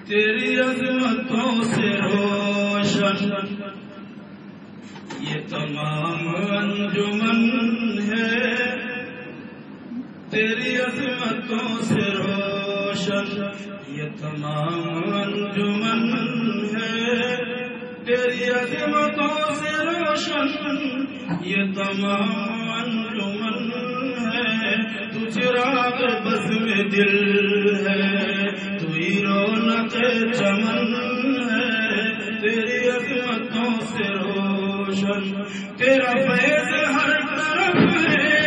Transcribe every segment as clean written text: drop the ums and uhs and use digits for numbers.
تیری عظمتوں سے روشن یہ تمام انجمن ہے، تیری عظمتوں سے روشن یہ تمام انجمن ہے، تیری عظمتوں سے روشن یہ تمام انجمن ہے، تو چراغ بز میں دل ہے، تو ہی رونق چمن ہے، تیری عظمتوں سے روشن تیرا فیض ہر طرف ہے،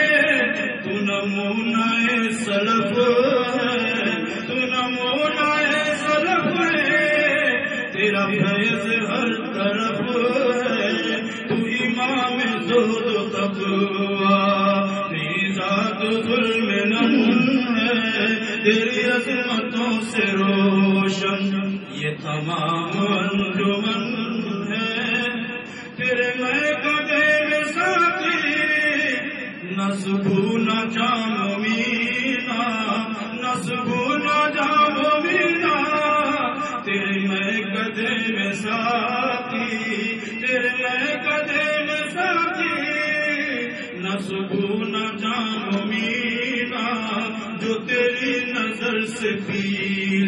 تو نمونہ سلف ہے، تو نمونہ سلف ہے، تیرا فیض ہر طرف ہے، تو امام زہد و تقویٰ، تیری ذات ظلم نم ہے، تیری عظمتوں سے روشن یہ تمام انجمن ہے، تیرے میں کدے میں ساقی نہ صبح نہ جام مینا، نہ صبح نہ جام مینا، تیرے میں کدے میں ساقی، تیرے میں کدے میں ساقی، نہ صبح نہ جام مینا، جو تیری نظر سے پی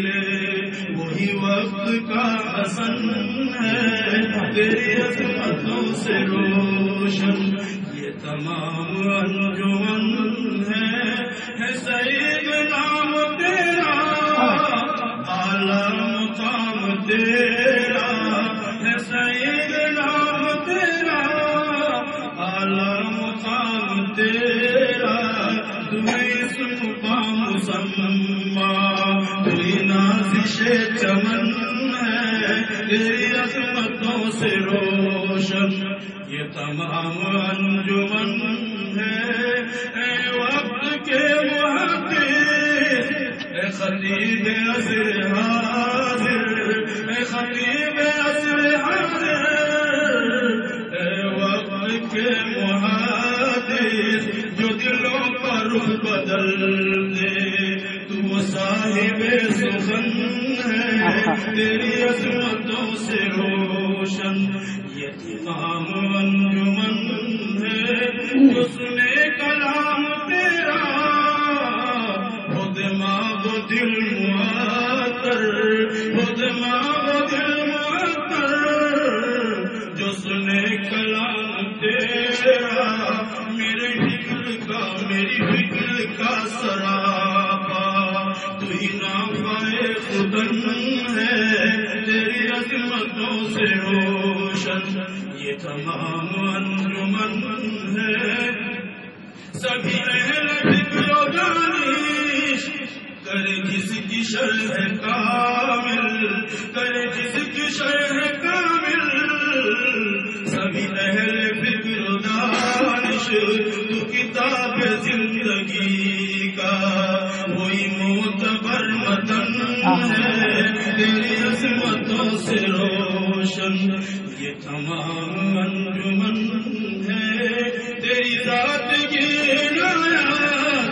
لے وہی وقت کا حسن ہے، تیری عظمتوں سے روشن یہ تمام انجمن ہے سعید نام تیرا، اعلیٰ مقام تیرا ہے، سعید نام تیرا، اعلیٰ مقام تیرا، تمہیں اسم با مسمى، تمہیں نازش چمن ہے، تیری عظمتوں سے روشن یہ تمام انجمن ہے، اے وقت کے محقق، اے خطیب عصر حاضر، اے خطیب عصر حاضر، اے وقت کے محدث جو دلوں کا رخ بدل دے، تو صاحب سخن ہے، تیری عظمتوں سے روشن یہ تمام انجمن ہے، جو سنے کلام تیرا ہو دماغ و دل معطر، ہو دماغ و دل معطر، جو سنے کلام تیرا میرے میری فکر کا سراپا، تو ہی نافع خدن ہے، تیری عظمتوں سے روشن یہ تمام انجمن ہے، سبھی اہل فکر و دانش کرے جس کی شرح کامل، کرے جس کی شرح کامل، سبھی اہل فکر و دانش تو کتاب زندگی کا وہی معتبر متن ہے، تیری عظمتوں سے روشن یہ تمام انجمن ہے، تیری ذات کی عنایت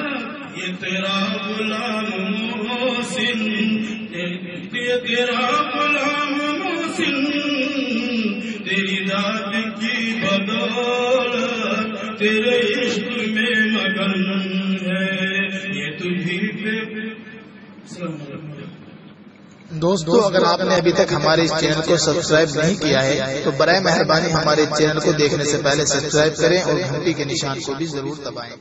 یہ تیرا غلام محسن، یہ تیرا غلام محسن، تیری ذات کی بدولت تیرے عشق میں مگن ہے، یہ تجھی پہ دوستو اگر آپ نے ابھی تک ہمارے اس چینل کو سبسکرائب نہیں کیا ہے تو برائے مہربانی ہمارے چینل کو دیکھنے سے پہلے سبسکرائب کریں اور گھنٹی کے نشان کو بھی ضرور دبائیں۔